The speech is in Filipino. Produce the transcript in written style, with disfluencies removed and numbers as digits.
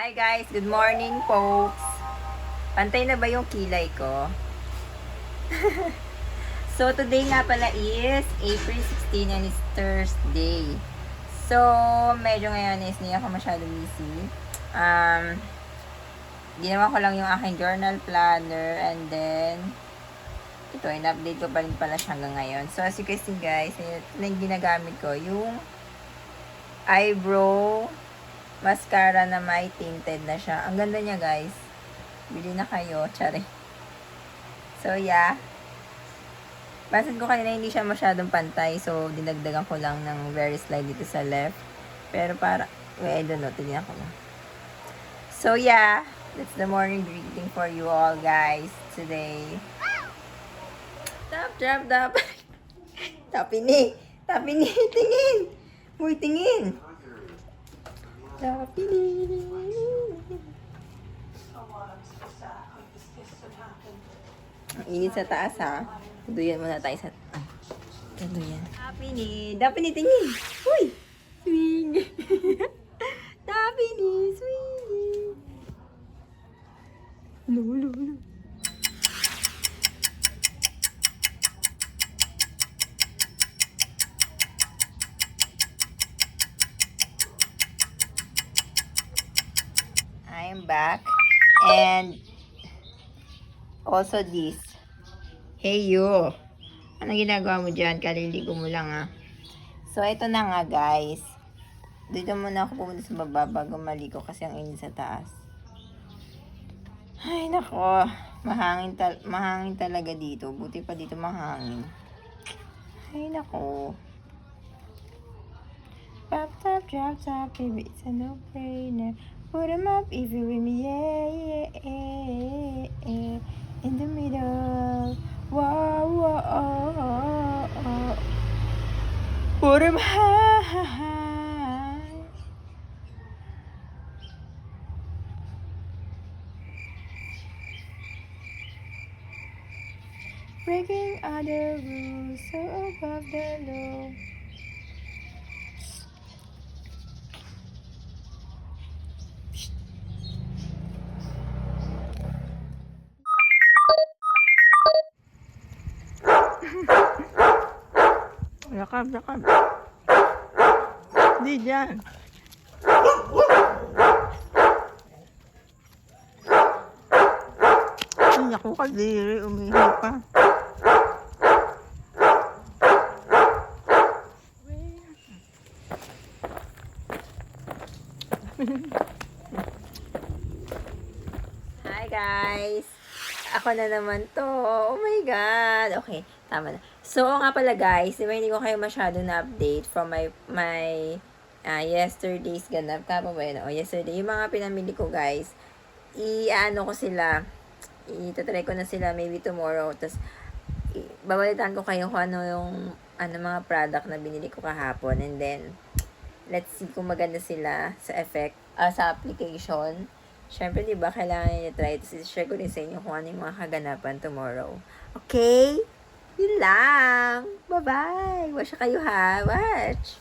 Hi guys, good morning folks. Pantay na ba yung kilay ko? So today nga pala is April 16 and it's Thursday. So medyo ngayon is hindi ako masyado busy. Ginawa ko lang yung aking journal planner and then ito, in-update ko pa rin pala siya hanggang ngayon. So as you can see guys, ito na yung ginagamit ko, yung eyebrow mascara na may tinted na siya. Ang ganda niya guys. Bili na kayo. Tsare. So yeah. Pansin ko kanina hindi siya masyadong pantay. So dinagdagan ko lang ng very slight dito sa left. Pero para, well, I don't know. Tignan ko lang. So yeah. That's the morning greeting for you all guys today. Tap. Tapini. Tingin. Uy, tingin. Tapini. Ang init sa taas ha. Tuduyan muna tayo sa... Tuduyan. Tapini, tingin. Uy! Swing. Tapini, swing. No. I'm back. And also this. Hey you. Ano ginagawa mo dyan? Kaliligo mo lang ah. So ito na nga guys. Dito muna ako pumunta sa baba bago maligo kasi ang init sa taas. Ay nako. Mahangin talaga dito. Buti pa dito mahangin. Ay nako. Pop top, drop top, baby, it's a no-brainer. Put 'em up if you with me, yeah. In the middle, whoa. Put 'em high. Breaking other rules, so above the law. Lakab. Di dyan. Ay, naku, kadiri. Umihi pa. Hi guys! Ako na naman to. Oh my God! Okay, tama na. So, nga pala guys, diba hindi ko kayo masyado na-update from my yesterday's ganap. Kapa ba yun? Yesterday. Yung mga pinamili ko guys, i-ano ko sila, itatry ko na sila maybe tomorrow. Tapos, babalitan ko kayo kung ano yung mga product na binili ko kahapon. And then, let's see kung maganda sila sa effect, sa application. Siyempre, diba, kailangan nyo try. Tapos, share ko rin sa inyo kung ano yung mga kaganapan tomorrow. Okay? Yun lang. Bye-bye. Watch kayo ha. Watch.